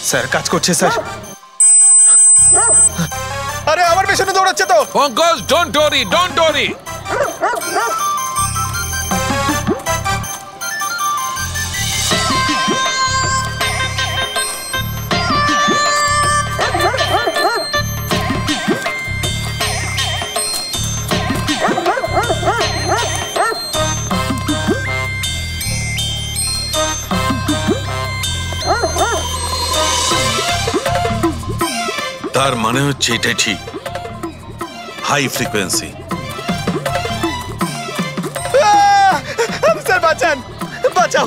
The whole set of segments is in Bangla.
স্যার কাজ করছে স্যার। আরে আমার পেছনে দৌড়াচ্ছে তো। Pankaj, don't worry, don't worry. তার মানে হচ্ছে এটাই ঠিক, হাই ফ্রিকোয়েন্সি। স্যার বাঁচান, বাঁচাও।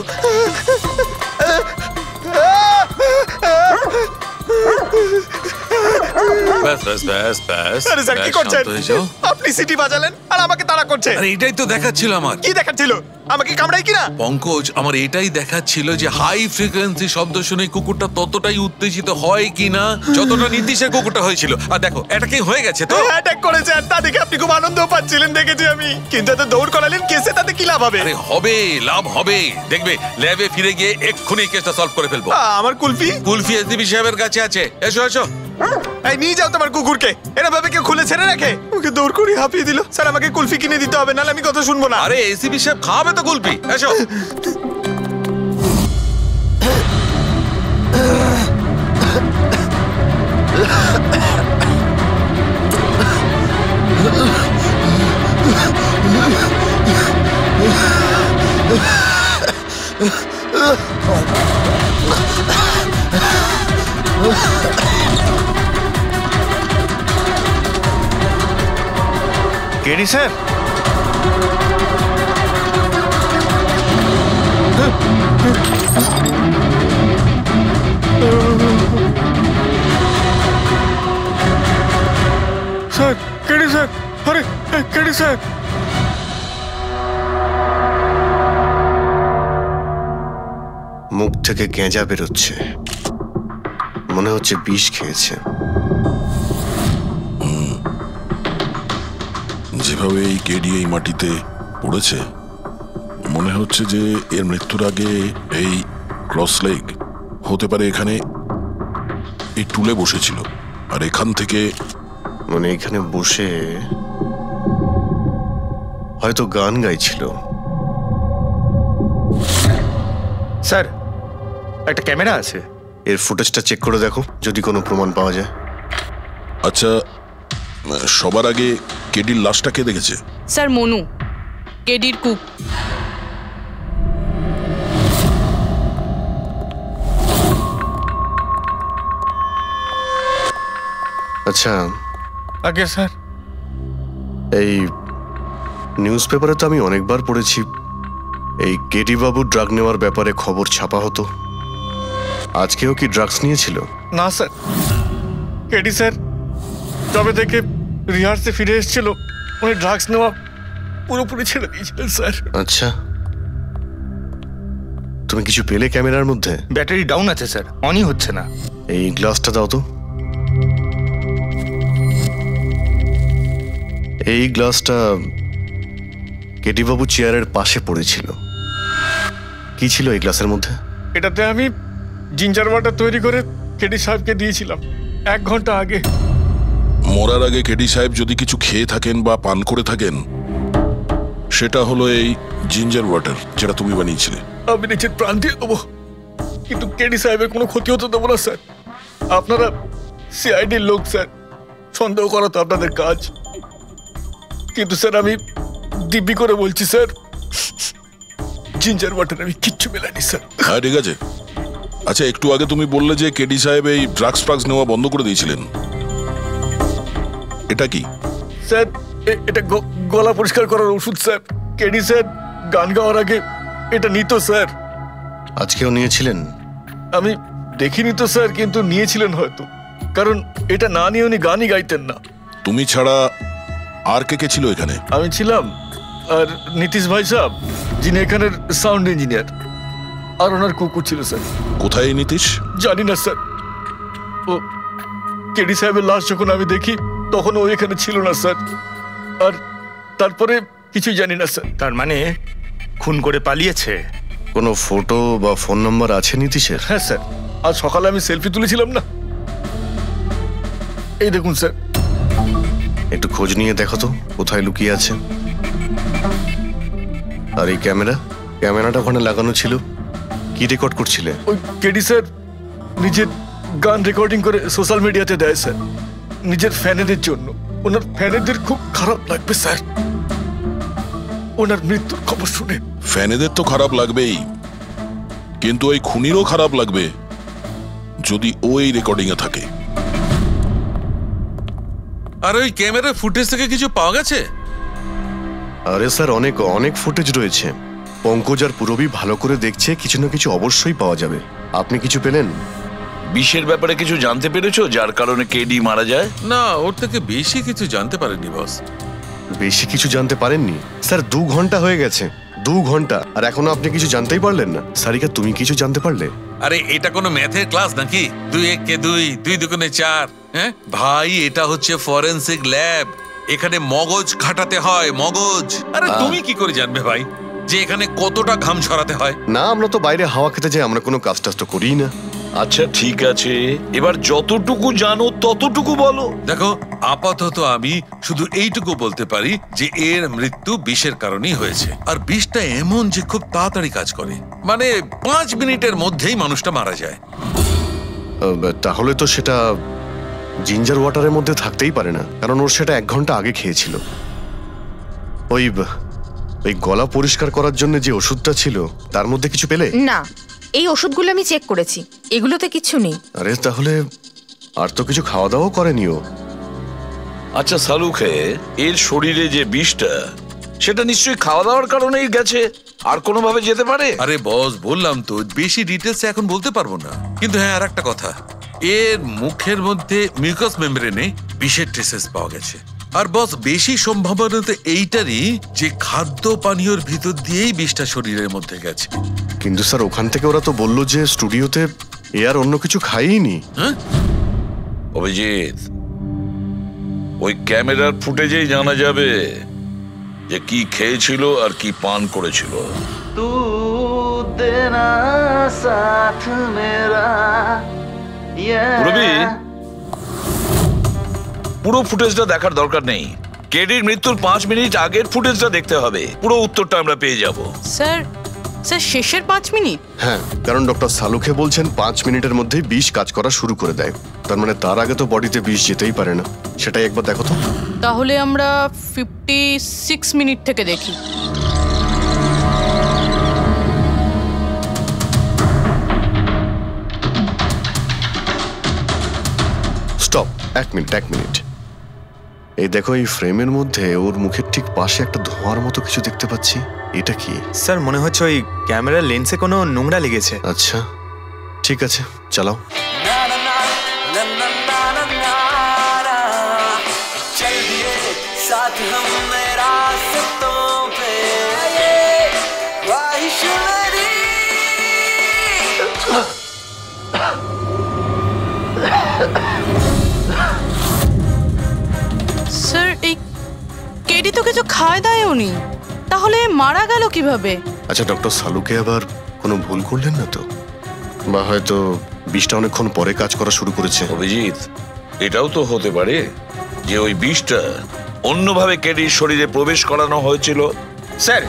ব্যাস ব্যাস ব্যাস ব্যাস। আরে স্যার কি করছেন? শান্ত হয়ে যাও। আপনি সিটি বাজালেন আর আমাকে তাড়া করছে। আরে এটাই তো দেখাচ্ছিল আমার। কি দেখাচ্ছিল? আমাকে কামড়াই কিনা? পঙ্কজ, আমার এটাই দেখাচ্ছিল যে হাই ফ্রিকোয়েন্সি শব্দ শুনে কুকুরটা ততটাই উত্তেজিত হয় কিনা যতটা নীতিশের কুকুরটা হয়েছিল। আর দেখো এটা কি হয়ে গেছে তো। অ্যাটাক করেছে আর তা দেখে আপনি খুব আনন্দ পাচ্ছিলেন দেখেছি আমি। কিন্তু এত দৌড় করালেন, কেসে তাতে কি লাভ হবে? আরে হবে, লাভ হবে। দেখবে ল্যাবে ফিরে গিয়ে এক্ষুনি কেসটা সলভ করে ফেলবো। আমার কুলফি? কুলফি এসডিপি সাহেবের কাছে আছে। এসো এসো। এই নিয়ে যাও তোমার কুকুরকে। এরা ভাবে কেউ খুলে ছেড়ে রাখে? ওকে দৌড় করে হাঁপিয়ে দিল। স্যার আমাকে কুলফি কিনে দিতে হবে, নাহলে আমি কথা শুনবো না। আরে এসডিপি সাহেব খাবে তো কুলফি। এসো। KD sir? Sir KD sir? আরে কেডি স্যার? মুখ থেকে গেঁজা বেরোচ্ছে, মনে হচ্ছে বিষ খেয়েছে। যেভাবে এই কেডি এই মাটিতে পড়েছে, মনে হচ্ছে যে এর মৃত্যুর আগে এই ক্রস লেগ হতে পারে এখানে এই টুলে বসেছিল, আর এখান থেকে মানে এখানে বসে হয়তো গান গাইছিল। স্যার একটা ক্যামেরা আছে, এর ফুটেজটা চেক করে দেখো, যদি কোনো প্রমাণ পাওয়া যায়। আচ্ছা, সবার আগে কেডির লাশটা কে দেখেছে? স্যার মনু, কেডির কুক। আচ্ছা আগে স্যার এই নিউজ পেপারে তো আমি অনেকবার পড়েছি এই কেডি বাবু ড্রাগ নেওয়ার ব্যাপারে খবর ছাপা হতো। আজকেও কি ড্রাগস নিয়েছিল? না স্যার, কেডি স্যার তবে থেকে রিহার্সে ফিরে এসেছিল, উনি ড্রাগস নেওয়া পুরোপুরি ছেড়ে দিয়েছিলেন স্যার। আচ্ছা, তুমি কিছু পেলে ক্যামেরার মধ্যে? ব্যাটারি ডাউন আছে স্যার, অনই হচ্ছে না। এই গ্লাসটা দাও তো। এই গ্লাসটা কেডি বাবু চেয়ারের পাশে পড়েছিল। কি ছিল এই গ্লাসের মধ্যে? এটাতে আমি জিঞ্জার ওয়াটার তৈরি করে কেডি সাহেবকে দিয়েছিলাম 1 ঘন্টা আগে। মরার আগে কেডি সাহেব যদি কিছু খেয়ে থাকেন বা পান করে থাকেন, সেটা হলো এই জিঞ্জার ওয়াটার, যেটা তুমি বানিয়েছিলে। আমি নিজের প্রাণ দিয়ে দেবো, কিন্তু কেডি সাহেবের কোনো ক্ষতি হতে দেবো না স্যার। আপনারা সিআইডির লোক স্যার, সন্দেহ করা তো আপনাদের কাজ। কিন্তু স্যার আমি দিব্যি করে বলছি স্যার, জিঞ্জার ওয়াটার আমি কিচ্ছু মেলাইনি স্যার। হ্যাঁ ঠিক আছে। আচ্ছা, একটু আগে তুমি বললে যে কেডি সাহেব এই ড্রাগস ফ্রাগস নেওয়া বন্ধ করে দিয়েছিলেন, এটা কি? স্যার এটা গলা পরিষ্কার করার ওষুধ স্যার। কেডি স্যার গান গাওয়ার আগে এটা নিত স্যার। আজকেও নিয়েছিলেন? আমি দেখিনি তো স্যার, কিন্তু নিয়েছিলেন হয়তো, কারণ এটা না নিয়ে উনি গানই গাইতেন না। তুমি ছাড়া আর কে কে ছিল এখানে? আমি ছিলাম, আর নীতিশ ভাই সাহেব যিনি এখানের সাউন্ড ইঞ্জিনিয়ার, আর ওনার কুকুর ছিল স্যার। কোথায় এই নীতিশ? জানি না স্যার। ও কেডি সাহেবের লাশ যখন আমি দেখি তখন ও এখানে ছিল না স্যার, আর তারপরে কিছুই জানি না স্যার। তার মানে খুন করে পালিয়েছে? কোনো ফটো বা ফোন নাম্বার আছে নীতিশের? হ্যাঁ স্যার, আজ সকালে আমি সেলফি তুলেছিলাম না, এই দেখুন স্যার। একটু খোঁজ নিয়ে দেখো তো কোথায় লুকিয়ে আছে। আর এই ক্যামেরাটা ওখানে লাগানো ছিল, কি রেকর্ড করছিলে? ওই কেডি স্যার নিজের গান রেকর্ডিং করে সোশ্যাল মিডিয়াতে দেয় স্যার, নিজের ফ্যানেদের জন্য। ওনার ফ্যানেদের খুব খারাপ লাগবে স্যার ওনার মৃত্যুর খবর শুনে। ফ্যানেদের তো খারাপ লাগবেই, কিন্তু ওই খুনিরও খারাপ লাগবে যদি ও এই রেকর্ডিং এ থাকে। আর ওই ক্যামেরার ফুটেজ থেকে কিছু পাওয়া গেছে? আরে স্যার অনেক অনেক ফুটেজ রয়েছে। পঙ্কজ আর পুরবী ভালো করে দেখছে, কিছু না কিছু অবশ্যই পাওয়া যাবে। আপনি কিছু পেলেন? বিষের ব্যাপারে কিছু জানতে পেরেছো যার কারণে কেডি মারা যায়? না, ওর থেকে বেশি কিছু জানতে পারেনি বস। বেশি কিছু জানতে পারেননি স্যার? 2 ঘন্টা হয়ে গেছে, 2 ঘন্টা, আর এখনো আপনি কিছু জানতেই পারলেন না। সারিকা, তুমি কিছু জানতে পারলে? আরে এটা কোনো ম্যাথের ক্লাস নাকি? 2 × 1 = 2, 2 × 2 = 4। হ্যাঁ ভাই, এটা হচ্ছে ফরেনসিক ল্যাব, এখানে মগজ খাটাতে হয়, মগজ। আরে তুমি কি করে জানবে ভাই যে এখানে কতটা ঘাম ছড়াতে হয়? না, আমরা তো বাইরে হাওয়া খেতে যাই, আমরা কোনো কাজ টাজ তো করিই না। আচ্ছা ঠিক আছে, এবার যতটুকু জানো ততটুকু বলো। দেখো, আপাতত আমি শুধু এইটুকু বলতে পারি যে এর মৃত্যু বিষের কারণেই হয়েছে। আর বিষটা এমন যে খুব তাড়াতাড়ি কাজ করে, মানে 5 মিনিটের মধ্যেই মানুষটা মারা যায়। তাহলে তো সেটা জিঞ্জার ওয়াটারের মধ্যে থাকতেই পারে না, কারণ ওর সেটা 1 ঘন্টা আগে খেয়েছিল। ওই গলা পরিষ্কার করার জন্য যে ওষুধটা ছিল তার মধ্যে কিছু পেলে? না, এই ওষুধগুলো আমি চেক করেছি, এগুলোতে কিছু নেই। আরে তাহলে আর তো কিছু খাওয়া দাওয়া করেনি ও। আচ্ছা সালুখে, এর শরীরে যে বিষটা, সেটা নিশ্চয়ই খাওয়া দাওয়ার কারণেই গেছে, আর কোনোভাবে যেতে পারে? আরে বস, বললাম তো বেশি ডিটেলস এখন বলতে পারবো না। কিন্তু হ্যাঁ, আর একটা কথা, এর মুখের মধ্যে মিউকাস মেমব্রেনে বিষের ট্রেসেস পাওয়া গেছে। আর বস, বেশি সম্ভাবনা তো এইটারই যে খাদ্য পানীয়র ভিতর দিয়েই বিষটা শরীরের মধ্যে গেছে। কিন্তু স্যার ওখান থেকে ওরা তো বললো যে স্টুডিওতে এ আর অন্য কিছু খাইনি। হ্যাঁ, অভিজিৎ, ওই ক্যামেরার ফুটেজেই জানা যাবে যে কি খেয়েছিল আর কি পান করেছিল। পুরবী, পুরো ফুটেজটা দেখার দরকার নেই, কেডির মৃত্যুর 5 মিনিট আগের ফুটেজটা দেখতে হবে। পুরো উত্তরটা আমরা পেয়ে যাব। স্যার, শেষের 5 মিনিট? হ্যাঁ, কারণ ডক্টর সালুখে বলছেন 5 মিনিটের মধ্যেই বিষ কাজ করা শুরু করে দেয়। তার মানে তার আগে তো বডিতে বিষ যেতেই পারে না। সেটাই একবার দেখো তো। তাহলে আমরা 56 মিনিট থেকে দেখি। Stop, 1 minute. এই দেখো, এই ফ্রেমের মধ্যে ওর মুখের ঠিক পাশে একটা ধোঁয়ার মতো কিছু দেখতে পাচ্ছি। এটা কি? স্যার, মনে হচ্ছে ওই ক্যামেরার লেন্সে কোনো নোংরা লেগেছে। আচ্ছা ঠিক আছে, চালাও। স্যার, এই কেডি তো কিছু খায় দায়ও নি, তাহলে মারা গেল কিভাবে? আচ্ছা, ডক্টর সালুকে আবার কোনো ভুল করলেন না তো? বা হয়তো বিষটা অনেকক্ষণ পরে কাজ করা শুরু করেছে। অভিজিৎ, এটাও তো হতে পারে যে ওই বিষটা অন্যভাবে কেডির শরীরে প্রবেশ করানো হয়েছিল। স্যার,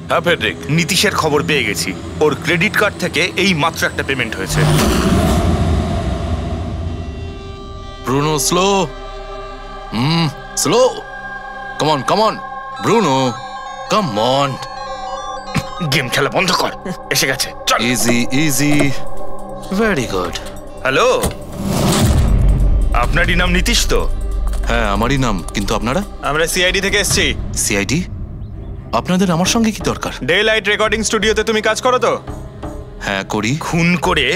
হ্যাঁ ফেডরিক, নীতিশের খবর পেয়ে গেছি। ওর ক্রেডিট কার্ড থেকে এই মাত্র একটা পেমেন্ট হয়েছে। Bruno, slow. Slow. Come on Bruno, come on. Game খেলা বন্ধ কর, এসে গেছে, চল। Easy, very good. হ্যালো, আপনারই নাম নীতিশ তো? হ্যাঁ, আমারই নাম। কিন্তু আপনারা? আমরা সিআইডি থেকে এসেছি। সিআইডি? আপনাদের আমার সঙ্গে কি দরকার? ডে লাইট রেকর্ডিং স্টুডিওতে তুমি কাজ করো তো? হ্যাঁ, করি। খুন করে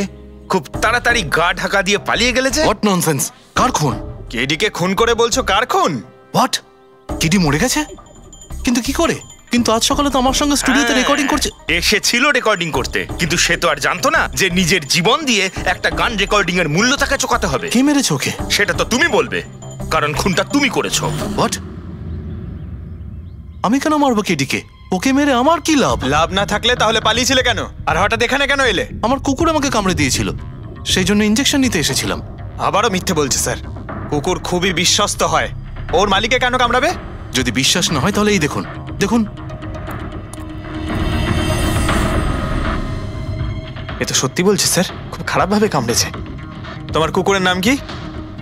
খুব তাড়াতাড়ি গা ঢাকা দিয়ে পালিয়ে গেলে যে? What nonsense! কার খুন? কেডিকে খুন করে বলছো কার খুন? হোয়াট? কেডি মরে গেছে? কিন্তু কি করে? কিন্তু আজ সকালে তো আমার সঙ্গে স্টুডিওতে রেকর্ডিং করছে। এসেছিল রেকর্ডিং করতে, কিন্তু সে তো আর জানতো না যে নিজের জীবন দিয়ে একটা গান রেকর্ডিং এর মূল্য তাকে চোকাতে হবে। কে মেরেছে ওকে? সেটা তো তুমি বলবে, কারণ খুনটা তুমি করেছো। হোয়াট? আমি কেন মারবো কেডিকে? ওকে মেরে আমার কি লাভ? লাভ না থাকলে তাহলে পালিয়েছিলে কেন? আর হঠাৎ এখানে কেন এলে? আমার কুকুর আমাকে কামড়ে দিয়েছিল। সেই জন্য ইঞ্জেকশন নিতে এসেছিলাম। আবারও মিথ্যে বলছে স্যার। কুকুর খুবই বিশ্বস্ত হয়, ওর মালিককে কেন কামড়াবে? যদি বিশ্বাস না হয় তাহলে এই দেখুন, দেখুন। এ তো সত্যি বলছে স্যার, খুব খারাপভাবে কামড়েছে। তোমার কুকুরের নাম কি?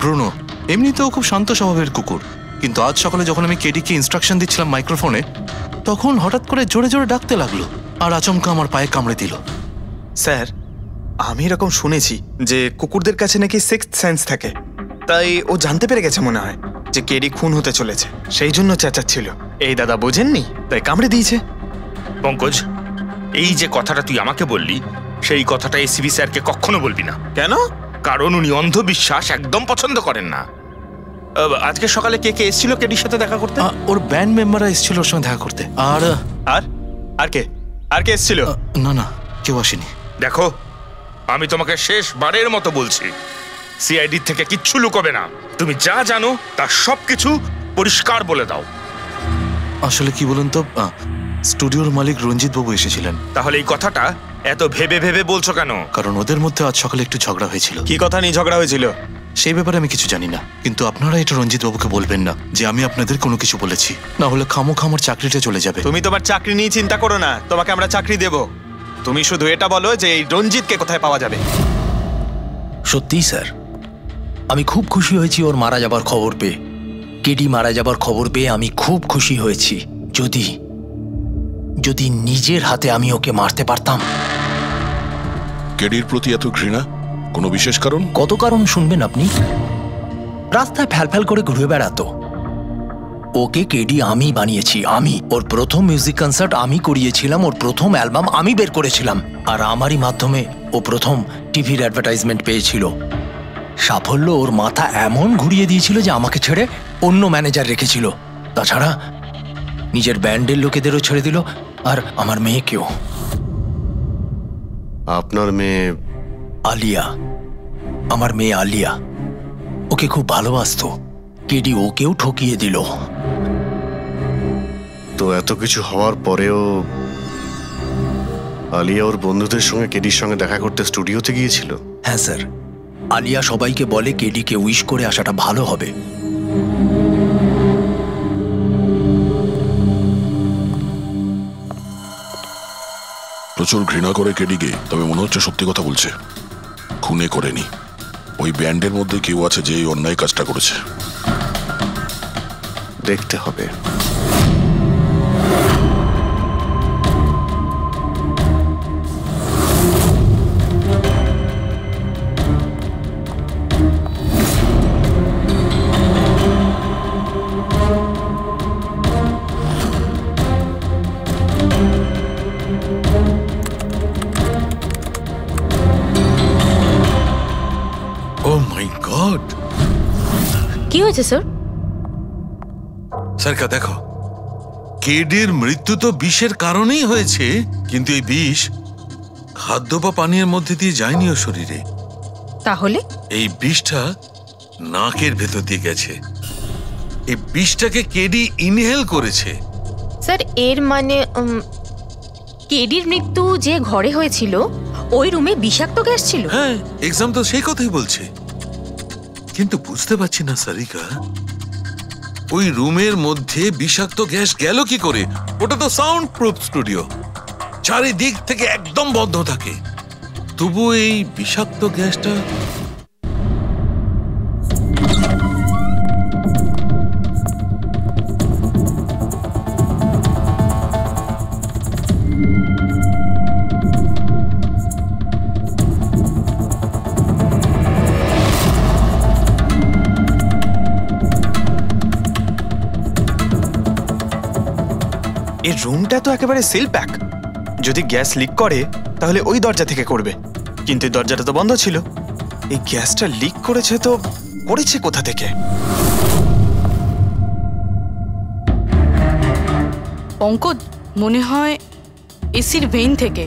ব্রুনো। এমনিতেও খুব শান্ত স্বভাবের কুকুর, কিন্তু আজ সকালে যখন আমি কেডিকে ইনস্ট্রাকশন দিচ্ছিলাম মাইক্রোফোনে, তখন হঠাৎ করে জোরে জোরে ডাকতে লাগলো আর আচমকা আমার পায়ে কামড়ে দিল। স্যার, আমি এরকম শুনেছি যে কুকুরদের কাছে নাকি সিক্সথ সেন্স থাকে, তাই ও জানতে পেরে গেছে মনে হয় যে কেডি খুন হতে চলেছে, সেই জন্য চেঁচাচ্ছিল। এই দাদা বোঝেননি, তাই কামড়ে দিয়েছে। পঙ্কজ, এই যে কথাটা তুই আমাকে বললি, সেই কথাটা এসিবি স্যারকে কখনো বলবি না। কেন? কারণ উনি অন্ধবিশ্বাস একদম পছন্দ করেন না। আজকে সকালে কে কে এসেছিল কেডির সাথে দেখা করতে? ওর ব্যান্ড মেম্বাররা এসেছিল ওর সঙ্গে দেখা করতে। আর আর আর কে আর কে এসেছিল? না না, কেউ আসেনি। দেখো, আমি তোমাকে শেষবারের মতো বলছি, সিআইডি থেকে কিচ্ছু লুকোবে না। তুমি যা জানো তার সবকিছু পরিষ্কার বলে দাও। আসলে কি বলুন তো, স্টুডিওর মালিক রঞ্জিত বাবু এসেছিলেন। তাহলে এই কথাটা এত ভেবে ভেবে বলছো কেন? কারণ ওদের মধ্যে আজ সকালে একটু ঝগড়া হয়েছিল। কি কথা নিয়ে ঝগড়া হয়েছিল? সেই ব্যাপারে আমি কিছু জানি না, কিন্তু আপনারা এটা রঞ্জিত বাবুকে বলবেন না যে আমি আপনাদের কোনো কিছু বলেছি, না হলে খামোখা আমার চাকরিটা চলে যাবে। তুমি তোমার চাকরি নিয়ে চিন্তা করো না, তোমাকে আমরা চাকরি দেব। তুমি শুধু এটা বলো যে এই রঞ্জিতকে কোথায় পাওয়া যাবে। সত্যিই স্যার, আমি খুব খুশি হয়েছি ওর মারা যাবার খবর পেয়ে। কেডি মারা যাবার খবর পেয়ে আমি খুব খুশি হয়েছি। যদি যদি নিজের হাতে আমি ওকে মারতে পারতাম। কেডির প্রতি এত ঘৃণা, কোনো বিশেষ কারণ? কত কারণ শুনবেন আপনি? রাস্তায় ফ্যালফ্যাল করে ঘুরে বেড়াতো। ওকে কেডি আমি বানিয়েছি, আমি। ওর প্রথম মিউজিক কনসার্ট আমি করিয়েছিলাম, ওর প্রথম অ্যালবাম আমি বের করেছিলাম, আর আমারই মাধ্যমে ও প্রথম টিভির অ্যাডভার্টাইজমেন্ট পেয়েছিল। সাফল্য ওর মাথা এমন ঘুরিয়ে দিয়েছিল যে আমাকে ছেড়ে অন্য ম্যানেজার রেখেছিল। তাছাড়া নিজের ব্যান্ডের লোকেদেরও ছেড়ে দিল, আর আমার মেয়েকেও। আপনার মেয়ে? আলিয়া, আমার মেয়ে আলিয়া। ওকে খুব ভালোবাসতো, কেডি ওকেও ঠকিয়ে দিল। তো এত কিছু হওয়ার পরেও আলিয়া ওর বন্ধুদের সঙ্গে কেডির সঙ্গে দেখা করতে স্টুডিওতে গিয়েছিল? হ্যাঁ স্যার, আলিয়া সবাইকে বলে কেডিকে উইশ করে আসাটা ভালো হবে। প্রচুর ঘৃণা করে কেডিকে, তবে মনে হচ্ছে সত্যি কথা বলছে। খুনে করেনি, ওই ব্যান্ডের মধ্যে কেউ আছে যে এই অন্যায় কাজটা করেছে। দেখতে হবে। ও মাই গড! কি হয়েছে স্যার? সারকা দেখো, কেডির মৃত্যু তো বিষের কারণেই হয়েছে, কিন্তু এই বিষ খাদ্য বা পানীয়ের মধ্যে দিয়ে যায়নি ও শরীরে। তাহলে এই বিষটা নাকের ভেতর দিয়ে গেছে। এই বিষটাকে কেডি ইনহেল করেছে। স্যার, এর মানে কেডির মৃত্যু যে ঘরে হয়েছিল ওই রুমে বিষাক্ত গ্যাস ছিল? হ্যাঁ, এক্সাম তো সেই কথাই বলছে। কিন্তু বুঝতে পারছি না সারিকা, ওই রুমের মধ্যে বিষাক্ত গ্যাস গেল কি করে? ওটা তো সাউন্ড প্রুফ স্টুডিও, চারিদিক থেকে একদম বন্ধ থাকে, তবু এই বিষাক্ত গ্যাসটা এই রুমটা তো একেবারে সিল প্যাক। যদি গ্যাস লিক করে তাহলে ওই দরজা থেকে করবে, কিন্তু এই দরজাটা তো বন্ধ ছিল। এই গ্যাসটা লিক করেছে তো করেছে কোথা থেকে? পঙ্কজ, মনে হয় এসির ভেইন থেকে।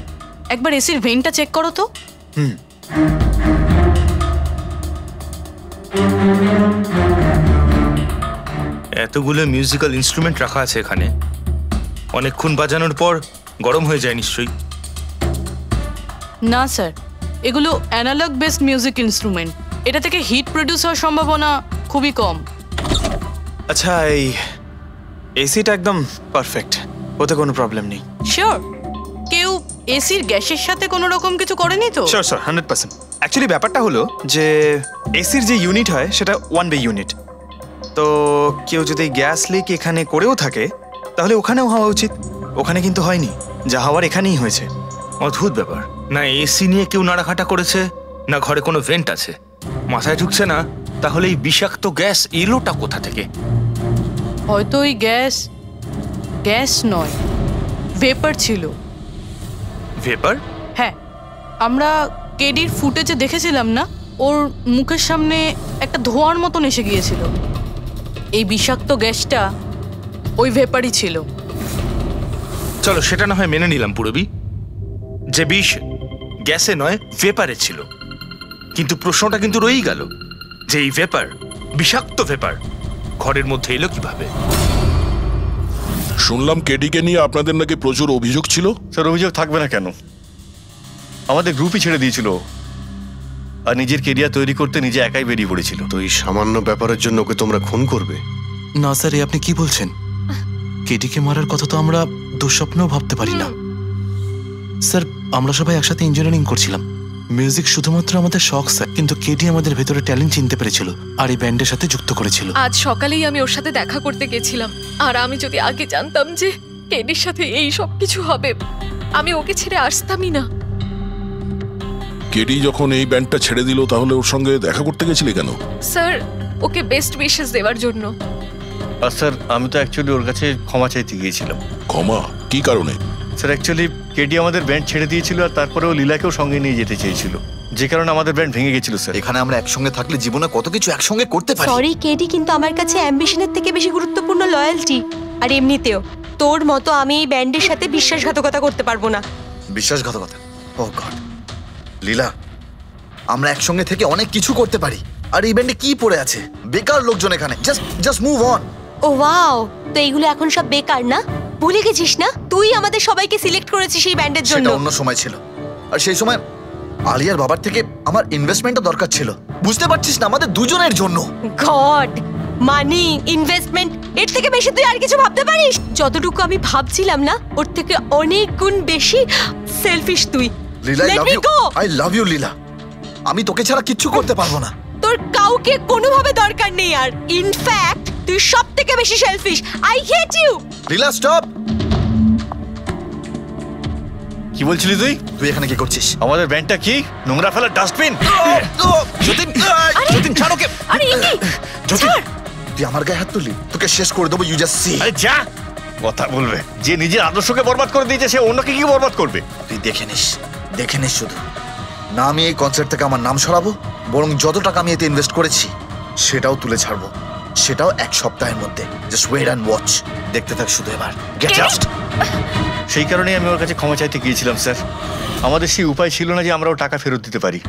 একবার এসির ভেইনটা চেক করো তো। এতগুলো মিউজিক্যাল ইনস্ট্রুমেন্ট রাখা আছে এখানে, অনেকক্ষণ বাজানোর পর গরম হয়ে যায় নিশ্চয়ই। না স্যার, এগুলো অ্যানালগ বেসড মিউজিক ইনস্ট্রুমেন্ট। এটা থেকে হিট প্রডিউস হওয়ার সম্ভাবনা খুবই কম। আচ্ছা, এই এসিটা একদম পারফেক্ট, ওতে কোনো প্রবলেম নেই। শিওর? কেউ এসির গ্যাসের সাথে কোনো রকম কিছু করেনি তো? Sure sir, 100%। অ্যাকচুয়ালি ব্যাপারটা হলো যে এসির যে ইউনিট হয় সেটা ওয়ান ওয়ে ইউনিট, তো কেউ যদি গ্যাস লিক এখানে করেও থাকে তাহলে ওখানেও হওয়া উচিত। ওখানে কিন্তু হয়নি, যা হওয়ার এখানেই হয়েছে। অদ্ভুত ব্যাপার, না এসি নিয়ে কেউ নাড়াঘাটা করেছে, না ঘরে কোনো ভেন্ট আছে, মাথায় ঢুকছে না। তাহলে এই বিষাক্ত গ্যাস এলোটা কোথা থেকে? হয়তো ওই গ্যাস নয়, ভেপার ছিল। ভেপার? হ্যাঁ, আমরা কেডির ফুটেজে দেখেছিলাম না, ওর মুখের সামনে একটা ধোঁয়ার মতন এসে গিয়েছিল। এই বিষাক্ত গ্যাসটা ওই ভেপারই ছিল। চলো সেটা না হয় মেনে নিলাম পুরবি, যে বিষ গ্যাসে নয় ভেপারে ছিল, কিন্তু প্রশ্নটা কিন্তু রয়েই গেল যে এই ভেপার, বিষাক্ত ভেপার ঘরের মধ্যে এলো কিভাবে? শুনলাম কেডিকে নিয়ে আপনাদের নাকি প্রচুর অভিযোগ ছিল। স্যার অভিযোগ থাকবে না কেন? আমাদের গ্রুপই ছেড়ে দিয়েছিল, আর নিজের কেরিয়ার তৈরি করতে নিজে একাই বেরিয়ে পড়েছিল। তো এই সামান্য ব্যাপারের জন্য ওকে তোমরা খুন করবে? না স্যার, এ আপনি কি বলছেন? কেডিকে মারার কথা তো আমরা দুঃস্বপ্নেও ভাবতে পারি না। স্যার, আমরা সবাই একসাথে ইঞ্জিনিয়ারিং করছিলাম। মিউজিক শুধুমাত্র আমাদের শখ স্যার, কিন্তু কেডি আমাদের ভেতরে ট্যালেন্ট চিনতে পেরেছিল আর এই ব্যান্ডের সাথে যুক্ত করেছিল। আজ সকালেই আমি ওর সাথে দেখা করতে গেছিলাম, আর আমি যদি আগে জানতাম যে কেডির সাথে এই সব কিছু হবে, আমি ওকে ছেড়ে আসতামই না। কেডি যখন এই ব্যান্ডটা ছেড়ে দিল তাহলে ওর সঙ্গে দেখা করতে গেছিলে কেন? স্যার, ওকে বেস্ট উইশেস দেওয়ার জন্য। আর স্যার আমি তো অ্যাকচুয়ালি ওর কাছে ক্ষমা চাইতে গিয়েছিলাম। ক্ষমা? কি কারণে? স্যার অ্যাকচুয়ালি কেডি আমাদের ব্যান্ড ছেড়ে দিয়েছিল, আর তারপরে ও লীলাকেও সঙ্গে নিয়ে যেতে চেয়েছিল, যে কারণে আমাদের ব্যান্ড ভেঙে গেছিল। স্যার এখানে আমরা একসঙ্গে থাকলে জীবনে কত কিছু একসঙ্গে করতে পারি। সরি কেডি, কিন্তু আমার কাছে অ্যাম্বিশনের থেকে বেশি গুরুত্বপূর্ণ লয়্যালটি। আর এমনিতেও তোর মতো আমি এই ব্যান্ডের সাথে বিশ্বাসঘাতকতা করতে পারবো না। বিশ্বাসঘাতকতা? ও গড লীলা, আমরা একসঙ্গে থেকে অনেক কিছু করতে পারি, আর এই ব্যান্ডে কি পড়ে আছে? বেকার লোকজন এখানে, just move on. Oh wow, তো এইগুলো এখন সব বেকার না? ভুলে গেছিস না তুই আমাদের সবাইকে সিলেক্ট করেছিস এই ব্যান্ডের জন্য? সেটা অন্য সময় ছিল, আর সেই সময় আলিয়ার বাবার থেকে আমার ইনভেস্টমেন্টও দরকার ছিল। বুঝতে পারছিস না, আমাদের দুজনের জন্য। গড, মানি, ইনভেস্টমেন্ট, এর থেকে বেশি তুই আর কিছু ভাবতে পারিস? যতটুকু আমি ভাবছিলাম না, ওর থেকে অনেক গুণ বেশি সেলফিশ তুই। লীলা, আই লাভ ইউ লীলা, আমি তোকে ছাড়া কিচ্ছু করতে পারবো না। তোর কাউকে কোনোভাবে দরকার নেই, আর ইনফ্যাক্ট তুই সব থেকে বেশি selfish. I hate you. Leela stop. কি বলছিলি তুই? তুই এখানে কি করছিস? আমাদের ব্যান্ডটা কি নোংরা ফেলার ডাস্টবিন? যতীন, যতীন ছাড়ো কে। আরে কি? যতীন, তুই আমার গায়ে হাত তুললি, তোকে শেষ করে দেবো। You just see. আরে যা, কথা বলবে। যে নিজের আদর্শকে বরবাদ করে দিয়েছে সে অন্যকে কি বরবাদ করবে? তুই দেখে নিস শুধু। না আমি এই কনসার্ট থেকে আমার নাম সরাবো, বরং যত টাকা আমি এতে ইনভেস্ট করেছি সেটাও তুলে ছাড়বো, সেটাও এক সপ্তাহের মধ্যে। জাস্ট ওয়েট অ্যান্ড ওয়াচ, দেখতে থাক শুধু। এবার গেট লস্ট। সেই কারণেই আমি ওর কাছে ক্ষমা চাইতে গিয়েছিলাম স্যার। আমাদের সেই উপায় ছিল না যে আমরা ওর টাকা ফেরত দিতে পারি।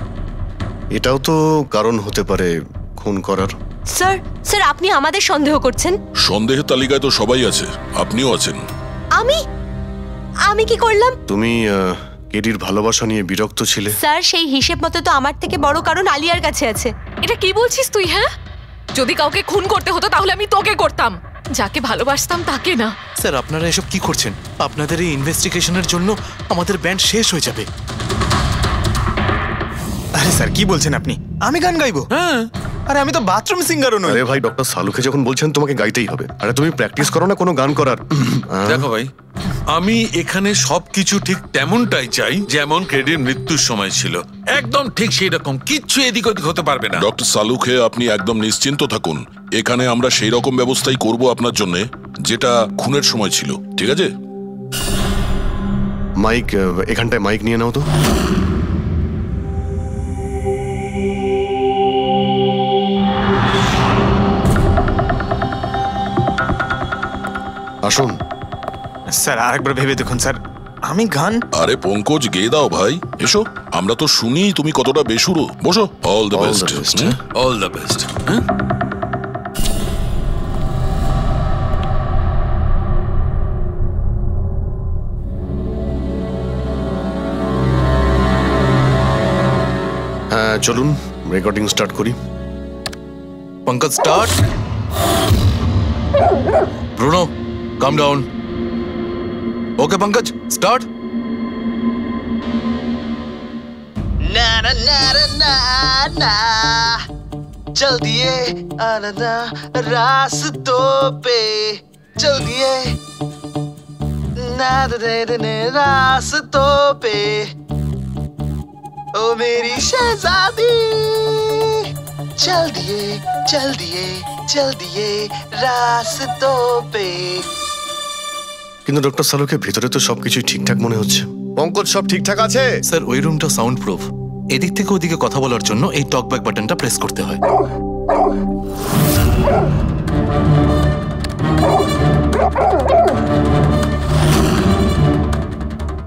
এটাও তো কারণ হতে পারে খুন করার। স্যার আপনি আমাদের সন্দেহ করছেন? সন্দেহের তালিকায় তো সবাই আছে, আপনিও আছেন। আমি কি করলাম? তুমি কেডির ভালোবাসা নিয়ে বিরক্ত ছিলে। স্যার সেই হিসেব মতো তো আমার থেকে বড় কারণ আলিয়ার কাছে আছে। এটা কি বলছিস তুই? হ্যাঁ, যদি কাউকে খুন করতে হতো তাহলে আমি তোকে করতাম, যাকে ভালোবাসতাম তাকে না। স্যার আপনারা এসব কি করছেন? আপনাদের এই ইনভেস্টিগেশনের জন্য আমাদের ব্যান্ড শেষ হয়ে যাবে। আরে স্যার কি বলছেন আপনি? আমি গান গাইবো? হ্যাঁ। আরে আমি তো বাথরুম সিঙ্গারও নই। আরে ভাই, ডক্টর সালুকে যখন বলছেন তোমাকে গাইতেই হবে। আরে তুমি প্র্যাকটিস করো না কোনো গান করার? দেখো ভাই, আমি এখানে সবকিছু ঠিক তেমনটাই চাই যেমন কেডির মৃত্যুর সময় ছিল, একদম ঠিক সেই রকম, কিচ্ছু এদিক ওদিক হতে পারবে না। ডক্টর সালুকে আপনি একদম নিশ্চিন্ত থাকুন, এখানে আমরা সেই রকম ব্যবস্থাই করব আপনার জন্য যেটা খুনের সময় ছিল, ঠিক আছে? মাইক, এখানটায় মাইক নিয়ে নাও তো। আসুন স্যার, আরেকবার ভেবে দেখুন স্যার, আমি গান। আরে পঙ্কজ, গেয়ে দাও ভাই, এসো। আমরা তো শুনি তুমি কতটা বেসুরো। বসো। All the best. All the best. হ্যাঁ চলুন রেকর্ডিং স্টার্ট করি। Pankaj start. Bruno come down. Okay Pankaj start. ना ना ना ना ना चल दिए आनंदा रास्तों पे चल दिए ना दे दे रास्तों पे ओ मेरी शहजादी चल दिए चल दिए चल दिए रास्तों पे। কিন্তু ডক্টর সালুকে ভিতরে তো সবকিছু ঠিকঠাক মনে হচ্ছে। পঙ্কজ সব ঠিকঠাক আছে? স্যার ওই রুমটা সাউন্ড প্রুফ। এদিক থেকে ওদিকে কথা বলার জন্য এই টক ব্যাক বাটনটা প্রেস করতে হয়।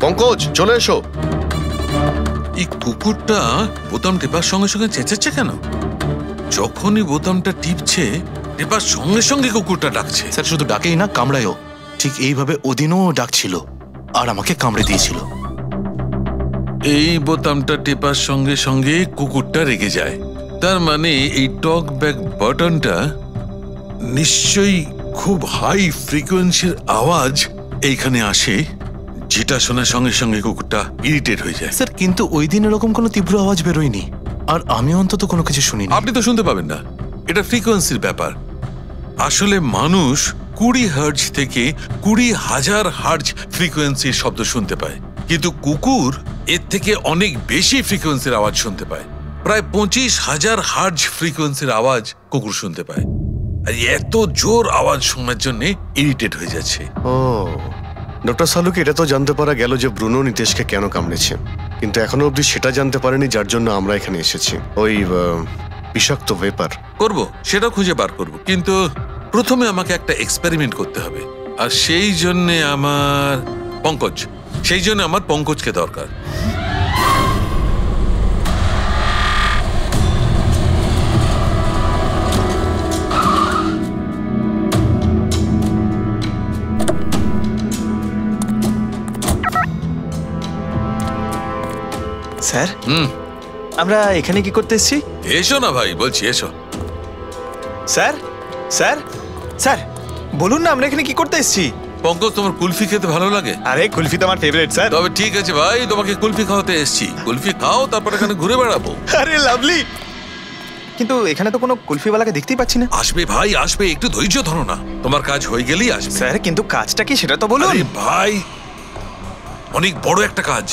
পঙ্কজ চলে এসো। এই কুকুরটা বোতাম টেপার সঙ্গে সঙ্গে চেঁচাচ্ছে কেন? যখনই বোতামটা টিপছে টেপার সঙ্গে সঙ্গে কুকুরটা ডাকছে। স্যার শুধু ডাকেই না, কামড়ায়ও। ঠিক এইভাবে ওদিনও ডাকছিল আর আমাকে কামড়ে দিয়েছিল। এই বোতামটা টেপার সঙ্গে সঙ্গে কুকুরটা রেগে যায়। তার মানে এই টক ব্যাক বাটনটা নিশ্চয়ই খুব হাই ফ্রিকোয়েন্সির আওয়াজ এইখানে আসে, যেটা শোনার সঙ্গে সঙ্গে কুকুরটা ইরিটেট হয়ে যায়। স্যার কিন্তু ওই দিন এরকম কোনো তীব্র আওয়াজ বেরোয়নি, আর আমি অন্তত কোনো কিছু শুনিনি। আপনি তো শুনতে পাবেন না, এটা ফ্রিকোয়েন্সির ব্যাপার। আসলে মানুষ 20 হার্জ থেকে 20,000 হার্জ ফ্রিকোয়েন্সির শব্দ শুনতে পায়, কিন্তু কুকুর এর থেকে অনেক বেশি ফ্রিকোয়েন্সির আওয়াজ শুনতে পায়। প্রায় 25,000 হার্জ ফ্রিকোয়েন্সির আওয়াজ কুকুর শুনতে পায়। আর এত জোর আওয়াজ শোনার জন্য ইরিটেট হয়ে যাচ্ছে। ও ডক্টর সালুকে এটা তো জানতে পারা গেল যে ব্রুনো নিতেশকে কেন কামড়েছে, কিন্তু এখনো অবধি সেটা জানতে পারেনি যার জন্য আমরা এখানে এসেছি। ওই বিষাক্ত ভেপার করব, সেটা খুঁজে বার করব, কিন্তু প্রথমে আমাকে একটা এক্সপেরিমেন্ট করতে হবে। আর সেই জন্য আমার পঙ্কজকে দরকার। স্যার আমরা এখানে কি করতে এসেছি? এসো না ভাই, বলছি এসো। স্যার স্যার স্যার বলুন না আমরা এখানে কি করতে এসেছি? পঙ্কজ তোমার কুলফি খেতে ভালো লাগে? আরে কুলফি তো আমার ফেভারিট স্যার। তবে ঠিক আছে ভাই, তোমাকে কুলফি খাওয়াতে এসেছি। কুলফি খাও, তারপর এখানে ঘুরে বেড়াবো। আরে লাভলি, কিন্তু এখানে তো কোনো কুলফিওয়ালাকে দেখতেই পাচ্ছি না। আসবে ভাই আসবে, একটু ধৈর্য ধরো না, তোমার কাজ হয়ে গেলেই আসবে। স্যার কিন্তু কাজটা কি সেটা তো বলুন। আরে ভাই অনেক বড় একটা কাজ।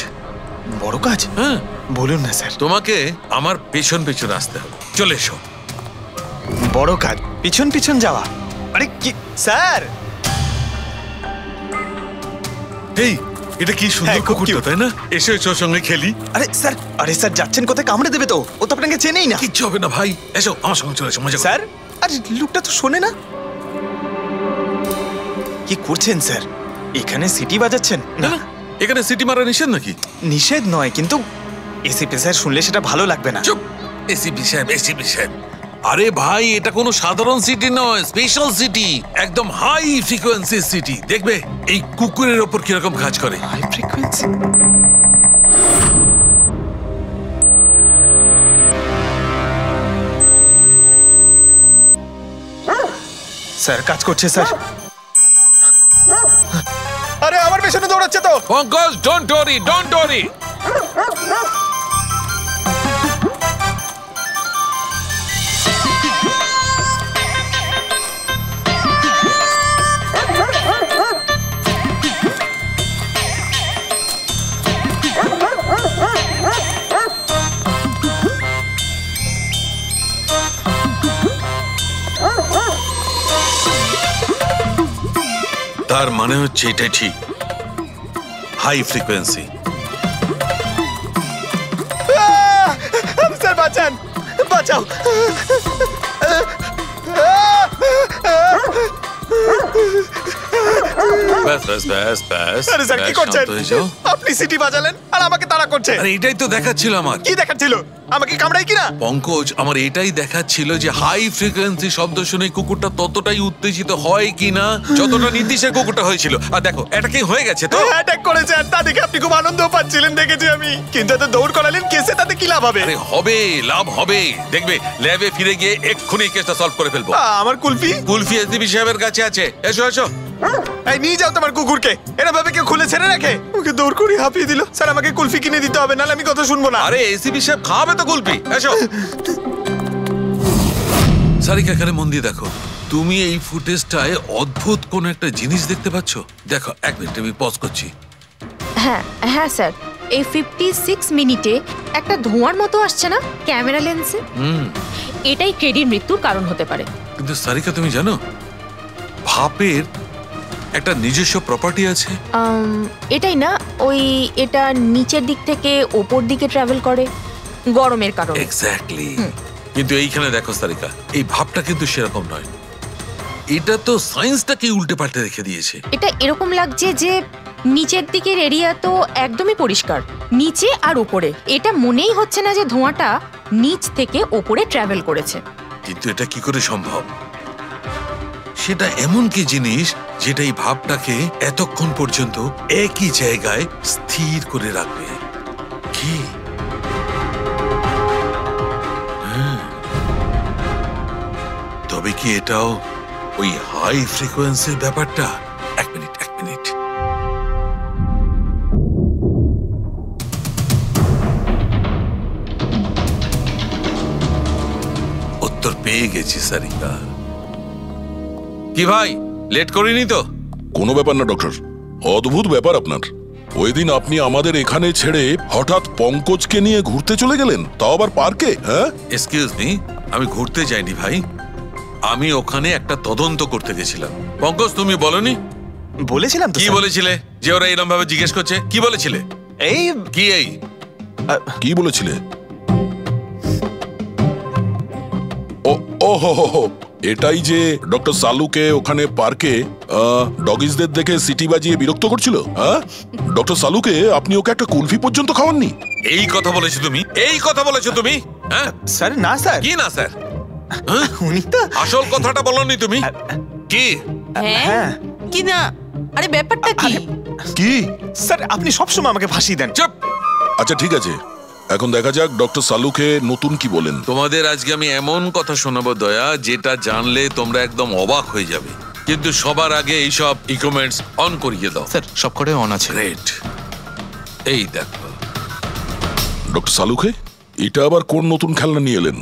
বড় কাজ? হ্যাঁ বলুন না স্যার। তোমাকে আমার পেছন পেছন আসতে হবে। চলে এসো। বড় কাজ? পিছন পিছন যাওয়া? আরে কি স্যার, এই এটা কি সুন্দর কুকুরটা, তাই না? এসো এসো সঙ্গে খেলি। আরে স্যার যাচ্ছেন কোথায়? কামড়ে দেবে তো, ও তো আপনাকে চেনেই না। কিচ্ছু হবে না ভাই, এসো আমার সঙ্গে চলে এসো, মজা করো। স্যার আরে লোকটা তো শোনে না। কি করছেন স্যার? এখানে সিটি বাজাচ্ছেন? না এখানে সিটি মারা নিষেধ নাকি? নিষেধ নয়, কিন্তু এসিপি স্যার শুনলে সেটা ভালো লাগবে না। চুপ, এসিপি সাহেব। আরে ভাই এটা কোনো সাধারণ সিটি নয়, স্পেশাল সিটি, একদম হাই ফ্রিকোয়েন্সি সিটি। দেখবে এই কুকুরের ওপর কিরকম কাজ করে। High frequency? স্যার কাজ করছে স্যার। আরে আমার পেছনে দৌড়াচ্ছে তো। Pankaj don't worry. তার মানে হচ্ছে এটাই ঠিক, হাই ফ্রিকোয়েন্সি। স্যার বাঁচান, বাঁচাও। ব্যাস ব্যাস ব্যাস ব্যাস আরে স্যার কি ব্যাস, করছেন শান্ত হয়ে যাও। আপনি সিটি বাজালেন আর আমাকে তাড়া করছে আরে এটাই তো দেখাচ্ছিল আমার। কি দেখাচ্ছিল আমাকে কামড়াই কিনা পঙ্কজ, আমার এটাই দেখাচ্ছিল যে হাই ফ্রিকোয়েন্সি শব্দ শুনে কুকুরটা ততটাই উত্তেজিত হয় কিনা যতটা নীতিশের কুকুরটা হয়েছিল। আর দেখো এটা কি হয়ে গেছে তো। অ্যাটাক করেছে আর তা দেখে আপনি খুব আনন্দ পাচ্ছিলেন দেখেছি আমি, কিন্তু এত দৌড় করালেন কেসে তাতে কি লাভ হবে? আরে হবে, লাভ হবে, দেখবে ল্যাবে ফিরে গিয়ে এক্ষুনি কেসটা সলভ করে ফেলবো। আমার কুলফি কুলফি এসডিপি সাহেবের কাছে আছে, এসো এসো। এই নিয়ে যাও তোমার কুকুরকে, এরা ভাবে কেউ খুলে ছেড়ে রাখে? ওকে দৌড় করে হাঁপিয়ে দিল। স্যার আমাকে কুলফি কিনে দিতে হবে, নাহলে আমি কথা শুনবো না। আরে এসডিপি সাহেব খাওয়াবে তো কুলফি, এসো। সারিকা এখানে মন দিয়ে দেখো, তুমি এই ফুটেজটায় অদ্ভুত কোন একটা জিনিস দেখতে পাচ্ছ? দেখো এক মিনিট আমি পজ করছি। হ্যাঁ হ্যাঁ স্যার, এই 56 মিনিটে একটা ধোঁয়ার মতো আসছে না ক্যামেরা লেন্সে? এটাই কেডির মৃত্যুর কারণ হতে পারে। কিন্তু সারিকা তুমি জানো ভাপের একটা নিজস্ব প্রপার্টি আছে? এটাই না, ওই এটা নিচের দিক থেকে ওপর দিকে ট্রাভেল করে গরমের কারণে। এক্স্যাক্টলি। কিন্তু এইখানে দেখো সারিকা, এই ভাবটা কিন্তু সেরকম নয়। এটা তো সায়েন্সটাকে উল্টে পাল্টে রেখে দিয়েছে। এটা এরকম লাগছে যে নিচের দিকের এরিয়া তো একদমই পরিষ্কার, নিচে আর উপরে এটা মনেই হচ্ছে না যে ধোঁয়াটা নিচ থেকে ওপরে ট্রাভেল করেছে। কিন্তু এটা কি করে সম্ভব? সেটা এমন কি জিনিস যেটা এই ভাবটাকে এতক্ষণ পর্যন্ত একই জায়গায় স্থির করে রাখবে? কি? তবে কি এটাও ওই হাই ফ্রিকোয়েন্সির ব্যাপারটা? এক মিনিট এক মিনিট। উত্তর পেয়ে গেছি সারিকা। কি ভাই, লেট করিনি তো? কোনো ব্যাপার না ডক্টর, অদ্ভুত ব্যাপার আপনার। ওই দিন আপনি আমাদের এখানে ছেড়ে হঠাৎ পঙ্কজকে নিয়ে ঘুরতে চলে গেলেন, তাও আবার পার্কে। হ্যাঁ, এক্সকিউজ মি, আমি ঘুরতে যাইনি ভাই, আমি ওখানে একটা তদন্ত করতে গেছিলাম। পঙ্কজ তুমি বলনি? বলেছিলাম তো। কি বলেছিলে যে ওরা এরকম ভাবে জিজ্ঞেস করছে? কি বলেছিলে? এই কি এই কি বলেছিলে? ও হো হো হো, এটাই যে ডক্টর সালুকে ওখানে পার্কে ডগিসদের দেখে সিটি বাজিয়ে বিরক্ত করছিল। হ্যাঁ, ডক্টর সালুকে আপনি ওকে একটা কুলফি পর্যন্ত খাওয়াননি? এই কথা বলেছো তুমি? এই কথা বলেছো তুমি? হ্যাঁ স্যার। না স্যার। কি না স্যার? উনি তো আসল কথাটা বলনি তুমি। কি? হ্যাঁ কি না? আরে ব্যাপারটা কি? কি স্যার আপনি সবসময় আমাকে ফাঁসিয়ে দেন। চুপ। আচ্ছা ঠিক আছে, এখন দেখা যাক ডক্টর সালুকে নতুন কি বলেন। তোমাদের আজকে আমি এমন কথা শোনাবো দয়া, যেটা জানলে তোমরা একদম অবাক হয়ে যাবে। কিন্তু সবার আগে এইসব ইকুইপমেন্টস অন করিয়ে দাও। স্যার সব করে অন আছে। গ্রেট। এই দেখো ডক্টর সালুকে, এটা আবার কোন নতুন খেলনা নিয়ে এলেন?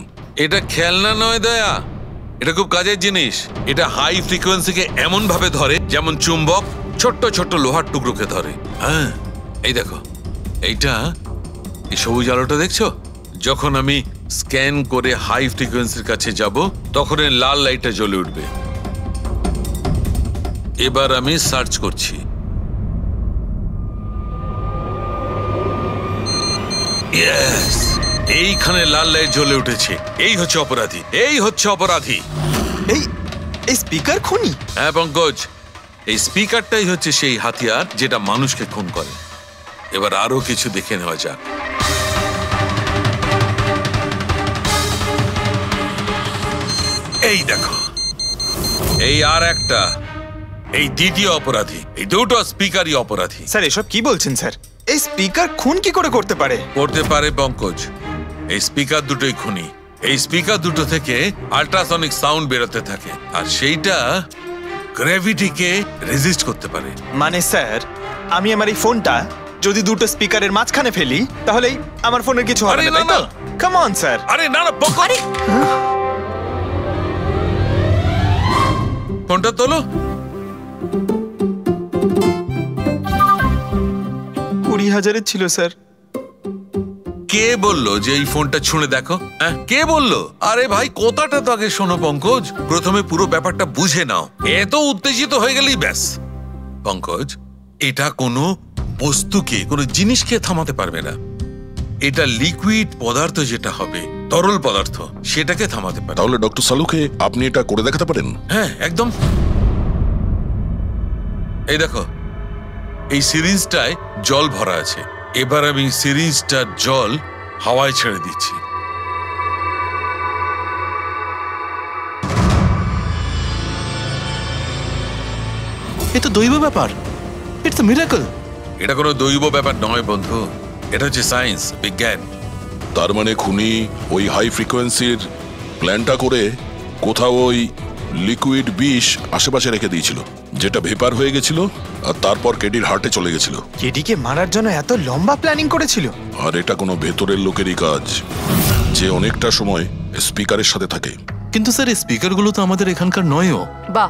এটা খেলনা নয় দয়া, এটা খুব কাজের জিনিস। এটা হাই ফ্রিকোয়েন্সিকে এমন ভাবে ধরে যেমন চুম্বক ছোট্ট ছোট্ট লোহার টুকরোকে ধরে। হ্যাঁ এই দেখো, এইটা এই সবুজ আলোটা দেখছো? যখন আমি স্ক্যান করে হাই ফ্রিকোয়েন্সির কাছে যাব তখন এই লাল লাইটটা জ্বলে উঠবে। এবার আমি সার্চ করছি। ইয়েস, এইখানে লাল লাইট জ্বলে উঠেছে। এই হচ্ছে অপরাধী, এই হচ্ছে অপরাধী। এই স্পিকার খুনি? হ্যাঁ পঙ্কজ, এই স্পিকারটাই হচ্ছে সেই হাতিয়ার যেটা মানুষকে খুন করে। এবার আরো কিছু দেখে নেওয়া যাক। এই দেখো, এই আর একটা, এই দ্বিতীয় অপরাধী। এই দুটো স্পিকারই অপরাধী। স্যার এসব কি বলছেন স্যার? এই স্পিকার খুন কি করে করতে পারে? করতে পারে পঙ্কজ, এই স্পিকার দুটোই খুনি। এই স্পিকার দুটো থেকে আল্ট্রাসনিক সাউন্ড বেরোতে থাকে, আর সেইটা গ্র্যাভিটিকে রেজিস্ট করতে পারে। মানে স্যার, আমি আমার এই ফোনটা যদি দুটো স্পিকারের মাঝখানে ফেলি তাহলে আমার ফোনের কিছু হবে না, তাই তো? Come on sir. আরে না না পঙ্কজ, ফোনটা তোলো। 20,000 ছিল স্যার। কে বললো যে এই ফোনটা ছুঁড়ে দেখো? হ্যাঁ কে বললো? আরে ভাই কথাটা তো আগে শোনো পঙ্কজ, প্রথমে পুরো ব্যাপারটা বুঝে নাও। এত উত্তেজিত হয়ে গেলেই ব্যাস। পঙ্কজ, এটা কোনো বস্তুকে, কোনো জিনিসকে থামাতে পারবে না। এটা লিকুইড পদার্থ যেটা হবে, তরল পদার্থ, সেটাকে থামাতে পারে। তাহলে ডক্টর সালুকে আপনি এটা করে দেখাতে পারেন? হ্যাঁ একদম। এই দেখো, এই সিরিঞ্জটায় জল ভরা আছে। এবার আমি সিরিঞ্জটার জল হাওয়ায় ছেড়ে দিচ্ছি। এ তো দৈব ব্যাপার, ইটস আ মিরাকল। এটা কোনো দৈব ব্যাপার নয় বন্ধু, এটা হচ্ছে সায়েন্স, বিজ্ঞান। তার মানে খুনি ওই হাই ফ্রিকোয়েন্সির প্ল্যানটা করে কোথাও ওই লিকুইড বিষ আশেপাশে রেখে দিয়েছিল, যেটা ভেপার হয়ে গেছিল আর তারপর কেডির হার্টে চলে গেছিল। কেডিকে মারার জন্য এত লম্বা প্ল্যানিং করেছিল? আর এটা কোনো ভেতরের লোকেরই কাজ, যে অনেকটা সময় স্পিকারের সাথে থাকে। কিন্তু স্যার এই স্পিকারগুলো তো আমাদের এখানকার নয়ও। বাহ,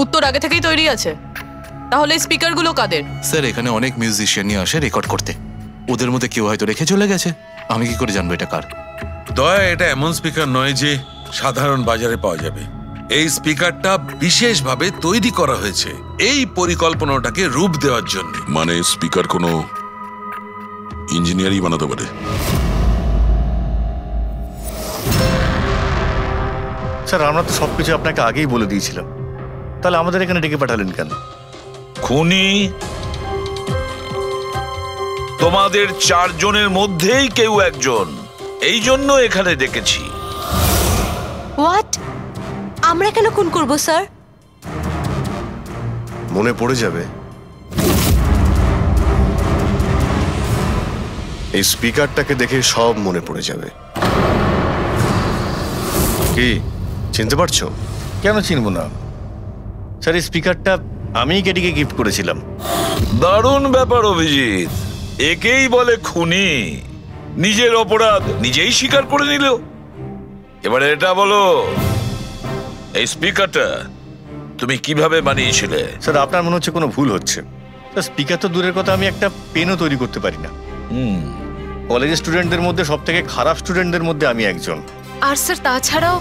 উত্তর আগে থেকেই তৈরি আছে। তাহলে স্পিকারগুলো কাদের? স্যার এখানে অনেক মিউজিশিয়ানই আসে রেকর্ড করতে, ওদের মধ্যে কেউ হয়তো রেখে চলে গেছে। আমি কি করে জানবো এটা কার? দয়া, এটা এমন স্পিকার নয় যে সাধারণ বাজারে পাওয়া যাবে। এই স্পিকারটা বিশেষভাবে তৈরি করা হয়েছে এই পরিকল্পনাটাকে রূপ দেওয়ার জন্য। মানে স্পিকার কোনো ইঞ্জিনিয়ারই বানাতে পারে? স্যার আমরা তো সবকিছু আপনাকে আগেই বলে দিয়েছিলাম, তাহলে আমাদের এখানে ডেকে পাঠালেন কেন? খুনি তোমাদের 4 জনের মধ্যেই কেউ একজন, এই জন্য এখানে ডেকেছি। হোয়াট? আমরা কেন খুন করব স্যার? মনে পড়ে যাবে এই স্পিকারটাকে দেখে, সব মনে পড়ে যাবে। কি চিনতে পারছো? কেন চিনব না স্যার, এই স্পিকারটা আমিই কেডিকে গিফট করেছিলাম। দারুণ ব্যাপার অভিজিৎ, একেই বলে খুনি। নিজের অপরাধ নিজেই স্বীকার করে নিল। এবারে এটা বলো, এই স্পিকারটা তুমি কিভাবে বানিয়েছিলে? স্যার আপনার মনে হচ্ছে কোনো ভুল হচ্ছে। স্যার স্পিকার তো দূরের কথা, আমি একটা পেনও তৈরি করতে পারি না। কলেজের স্টুডেন্টদের মধ্যে সব থেকে খারাপ স্টুডেন্টদের মধ্যে আমি একজন। আর স্যার তাছাড়াও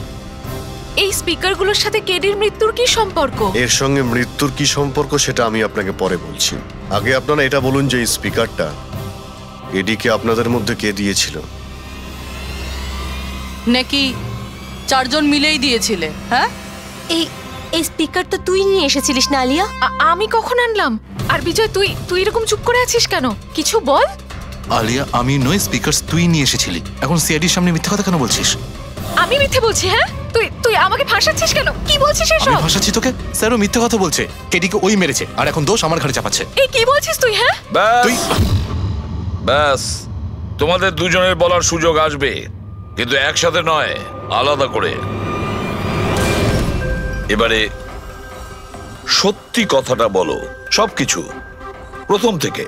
এই স্পিকারগুলোর সাথে কেডির মৃত্যুর কি সম্পর্ক? এর সঙ্গে মৃত্যুর কি সম্পর্ক সেটা আমি আপনাকে পরে বলছি। আগে আপনারা এটা বলুন যে এই স্পিকারটা কেডিকে আপনাদের মধ্যে কে দিয়েছিল? নাকি 4 জন মিলেই দিয়েছিলে? হ্যাঁ, এই স্পিকার তো তুই নিয়ে এসেছিলিস না আলিয়া? আমি কখন আনলাম? আর বিজয় তুই এরকম চুপ করে আছিস কেন? কিছু বল। আলিয়া, আমি নয়, স্পিকার তুই নিয়ে এসেছিলি। এখন সিআইডির সামনে মিথ্যা কথা কেন বলছিস? আমি মিথ্যে বলছি? হ্যাঁ, তুই আমাকে ফাঁসাচ্ছিস কেন? কি বলছিস এসব? আমি ফাঁসাচ্ছি তোকে? স্যারও মিথ্যা কথা বলছে, কেডিকে ওই মেরেছে আর এখন দোষ আমার ঘাড়ে চাপাচ্ছে। এই কি বলছিস তুই? হ্যাঁ ব্যাস, তোমাদের দুজনের বলার সুযোগ আসবে, কিন্তু একসাথে নয়, আলাদা করে। এবারে সত্যি কথাটা বলো, সবকিছু প্রথম থেকে।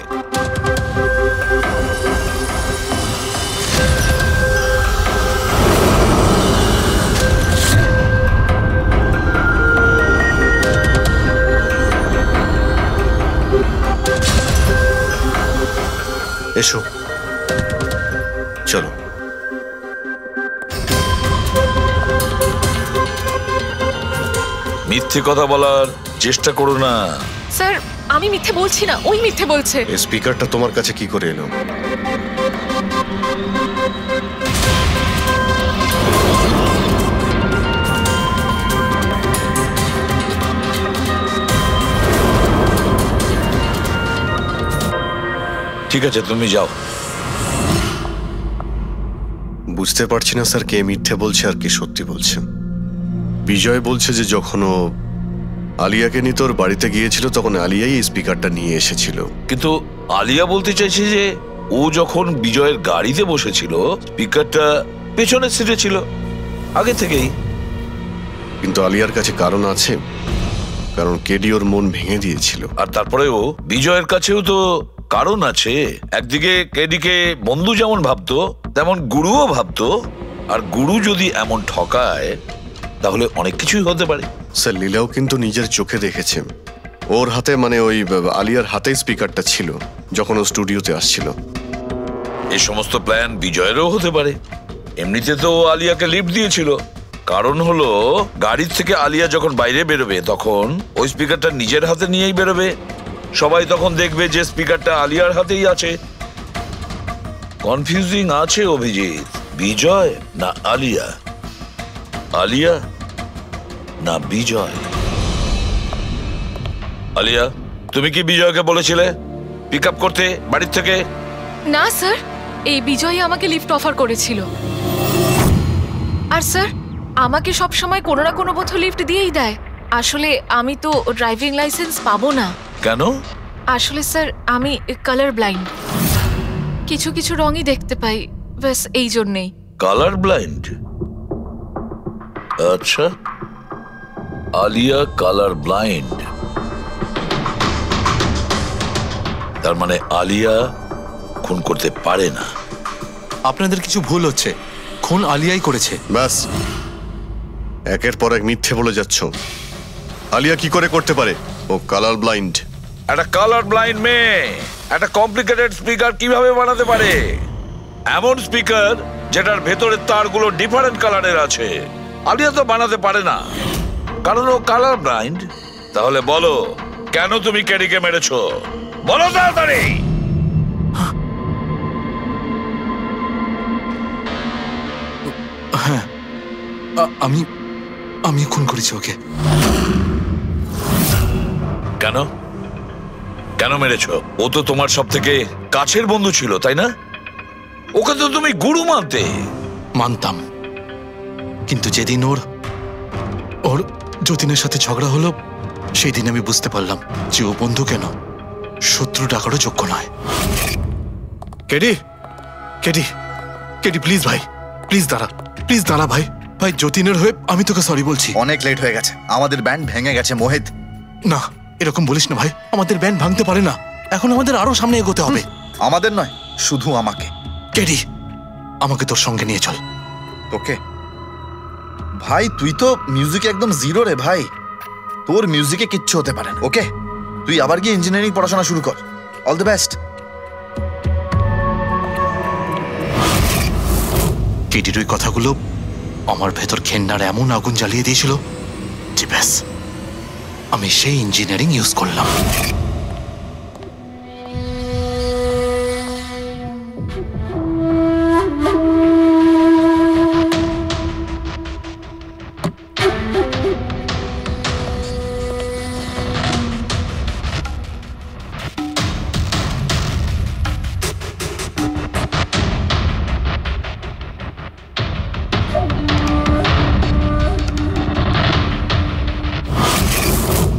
এসো, চলো। মিথ্যে কথা বলার চেষ্টা করো না। স্যার আমি মিথ্যে বলছি না, ওই মিথ্যে বলছে। এই স্পিকারটা তোমার কাছে কি করে এলো? ঠিক আছে, তুমি যাও। বুঝতে পারছি না স্যার, কে মিথ্যে বলছে আর কে সত্যি বলছে। বিজয় বলছে যে যখন ও আলিয়াকে নিয়ে তোর বাড়িতে গিয়েছিল তখন আলিয়াই এই স্পিকারটা নিয়ে এসেছিল। কিন্তু আলিয়া বলতে চাইছে যে ও যখন বিজয়ের গাড়িতে বসেছিল স্পিকারটা পেছনের সিটে ছিল আগে থেকেই। কিন্তু আলিয়ার কাছে কারণ আছে, কারণ কেডি ওর মন ভেঙে দিয়েছিল। আর তারপরেও বিজয়ের কাছেও তো কারণ আছে। একদিকে কেডিকে বন্ধু যেমন ভাবতো তেমন গুরুও ভাবতো, আর গুরু যদি এমন ঠকায় তাহলে অনেক কিছুই হতে পারে। স্যার লীলাও কিন্তু নিজের চোখে দেখেছে, ওর হাতে মানে ওই আলিয়ার হাতেই স্পিকারটা ছিল যখন ও স্টুডিওতে আসছিল। এই সমস্ত প্ল্যান বিজয়েরও হতে পারে। এমনিতে তো আলিয়াকে লিফট দিয়েছিল, কারণ হলো গাড়ির থেকে আলিয়া যখন বাইরে বেরোবে তখন ওই স্পিকারটা নিজের হাতে নিয়েই বেরোবে। সবাই তখন দেখবে যে স্পিকারটা আলিয়ার হাতেই আছে। কনফিউজিং আছে অভিজিৎ, বিজয় না আলিয়া, আলিয়া না বিজয়। আলিয়া, তুমি কি বিজয়কে বলেছিলে পিক আপ করতে বাড়ির থেকে? না স্যার, এই বিজয় আমাকে লিফট অফার করেছিল। আর স্যার, আমাকে সব সময় কোনো না কোনো পথে লিফট দিয়েই দেয়। আসলে আমি তো ড্রাইভিং লাইসেন্স পাবো না। কেন? আসলে স্যার, আমি কালার ব্লাইন্ড, কিছু কিছু রঙই দেখতে পাই, ব্যাস এই জন্যেই। Colour blind? আচ্ছা, আলিয়া কালার ব্লাইন্ড। তার মানে আলিয়া খুন করতে পারে না। আপনাদের কিছু ভুল হচ্ছে, খুন আলিয়াই করেছে। ব্যাস, একের পর এক মিথ্যে বলে যাচ্ছ। আলিয়া কি করে করতে পারে? ও কালার ব্লাইন্ড। একটা কালার ব্লাইন্ড মেয়ে একটা কমপ্লিকেটেড স্পিকার কিভাবে বানাতে পারে? এমন স্পিকার যেটার ভেতরের তারগুলো ডিফারেন্ট কালারের আছে। আলিয়া তো বানাতে পারে না, কারণ ও কালার ব্লাইন্ড। তাহলে বলো, কেন তুমি কেডিকে মেরেছো? বলো তাড়াতাড়ি। হ্যাঁ, আমি খুন করেছি ওকে। কেন কেন মেরেছো? ও তো তোমার সব থেকে কাছের বন্ধু ছিল, তাই না? ওকে তো তুমি গুরু মানতে। মানতাম, কিন্তু যেদিন ওর যতীনের সাথে ঝগড়া হলো, সেই দিন আমি বুঝতে পারলাম যে ও বন্ধু কেন, শত্রু ডাকারও যোগ্য নয়। কেডি কেডি কেডি, প্লিজ ভাই, প্লিজ দাঁড়া ভাই। ভাই, যতীনের হয়ে আমি তোকে সরি বলছি। অনেক লেট হয়ে গেছে, আমাদের ব্যান্ড ভেঙে গেছে মোহিত। না, এরকম বলিস না ভাই, আমাদের ব্যান্ড ভাঙতে পারে না। এখন আমাদের আরো সামনে এগোতে হবে। আমাদের নয়, শুধু আমাকে। কেডি, আমাকে তোর সঙ্গে নিয়ে চল। তোকে? ভাই, তুই তো মিউজিকে একদম জিরো রে ভাই। তোর মিউজিকে কিচ্ছু হতে পারে না। ওকে, তুই আবার গিয়ে ইঞ্জিনিয়ারিং পড়াশোনা শুরু কর। All the best. কেডির ওই কথাগুলো আমার ভেতর ঘেন্নার এমন আগুন জ্বালিয়ে দিয়েছিল যে ব্যাস, আমি সেই ইঞ্জিনিয়ারিং ইউজ করলাম।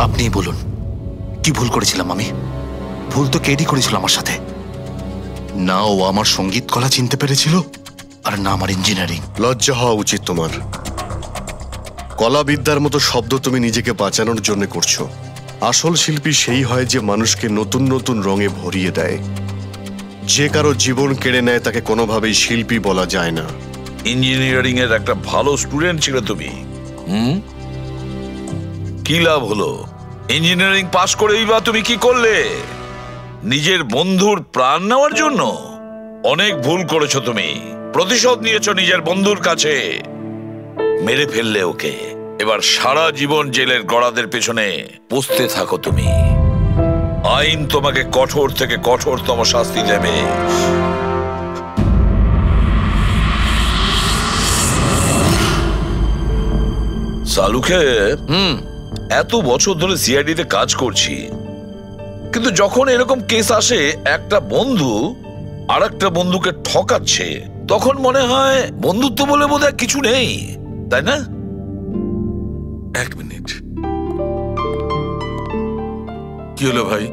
আপনিই বলুন, কি ভুল করেছিলাম আমি? ভুল তো কেডি করেছিল আমার সাথে। না ও আমার সঙ্গীত কলা চিনতে পেরেছিল, আর না আমার ইঞ্জিনিয়ারিং। লজ্জা হওয়া উচিত তোমার। কলাবিদ্যার মতো শব্দ তুমি নিজেকে বাঁচানোর জন্য করছো। আসল শিল্পী সেই হয় যে মানুষকে নতুন নতুন রঙে ভরিয়ে দেয়। যে কারো জীবন কেড়ে নেয় তাকে কোনোভাবেই শিল্পী বলা যায় না। ইঞ্জিনিয়ারিং এর একটা ভালো স্টুডেন্ট ছিল তুমি। কি লাভ হলো? ইঞ্জিনিয়ারিং পাশ করেই বা তুমি কি করলে? নিজের বন্ধুর প্রাণ নেওয়ার জন্য? অনেক ভুল করেছো তুমি। প্রতিশোধ নিয়েছো নিজের বন্ধুর কাছে। মেরে ফেললে ওকে। এবার সারা জীবন জেলের গড়াদের পেছনে পৌঁছতে থাকো তুমি। আইন তোমাকে কঠোর থেকে কঠোরতম শাস্তি দেবে। সালুকে এত বছর ধরে সিআইডিতে কাজ করছি, কিন্তু যখন এরকম কেস আসে একটা বন্ধু আর একটা বন্ধুকে ঠকাচ্ছে, তখন মনে হয় বন্ধুত্ব বলে বোধহয় কিছু নেই, তাই না? এক মিনিট, কি হলো ভাই?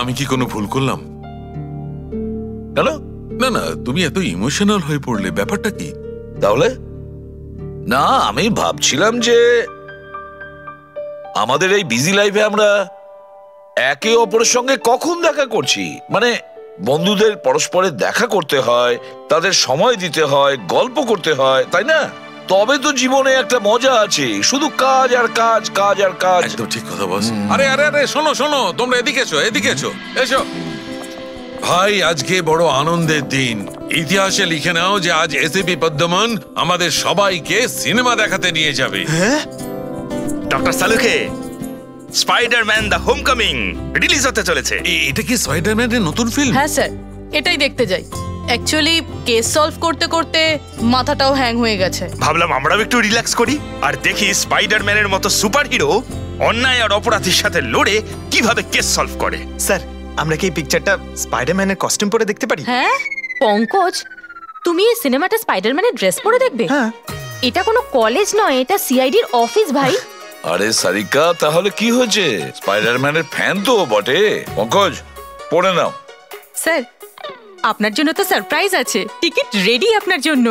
আমি কি কোনো ভুল করলাম? কেন? না না, তুমি এত ইমোশনাল হয়ে পড়লে, ব্যাপারটা কি? তাহলে না, আমি ভাবছিলাম যে আমাদের এই বিজি লাইফে আমরা একে অপরের সঙ্গে কখন দেখা করছি। মানে বন্ধুদের পরস্পরের দেখা করতে হয়, তাদের সময় দিতে হয়, গল্প করতে হয়, তাই না? তবে তো জীবনে একটা মজা আছে। শুধু কাজ আর কাজ, কাজ আর কাজ। একদম ঠিক কথা বস। আরে আরে আরে, শোনো শোনো, তোমরা এদিকে এসো, এদিকে এসো, এসো ভাই। আজকে বড় আনন্দের দিন। ইতিহাসে লিখে নাও যে আজ এসিপি পদ্মমন আমাদের সবাইকে সিনেমা দেখাতে নিয়ে যাবে। ডক্টর সালুকে, স্পাইডারম্যান দ্য হোমকামিং রিলিজ হতে চলেছে। এটা কি স্পাইডারম্যানের নতুন ফিল্ম? হ্যাঁ স্যার, এটাই দেখতে যাই। অ্যাকচুয়ালি কেস সলভ করতে করতে মাথাটাও হ্যাং হয়ে গেছে। ভাবলাম আমরাও একটু রিল্যাক্স করি আর দেখি স্পাইডারম্যানের মতো সুপারহিরো অন্যায় আর অপরাধের সাথে লড়ে কিভাবে কেস সলভ করে। স্যার আমরা কি এই পিকচারটা স্পাইডারম্যানের কস্টিউম পরে দেখতে পারি? হ্যাঁ পঙ্কজ, তুমি এই সিনেমাটা স্পাইডারম্যানের ড্রেস পরে দেখবে? হ্যাঁ। এটা কোনো কলেজ নয়, এটা সিআইডির অফিস ভাই। আরে সারিকা, তাহলে কি হয়েছে? স্পাইডারম্যানের ফ্যান তো বটে। পঙ্কজ, পড়ে নাও। স্যার আপনার জন্য তো সারপ্রাইজ আছে, টিকিট রেডি আপনার জন্য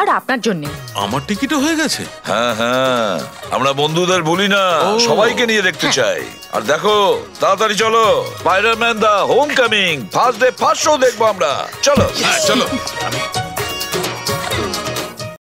আর আপনার জন্য। আমার টিকিটও হয়ে গেছে? হ্যাঁ হ্যাঁ, আমরা বন্ধুদের ভুলি না, সবাইকে নিয়ে দেখতে চাই। আর দেখো তাড়াতাড়ি চলো, Spiderman the Homecoming first day first show দেখবো আমরা। চলো চলো।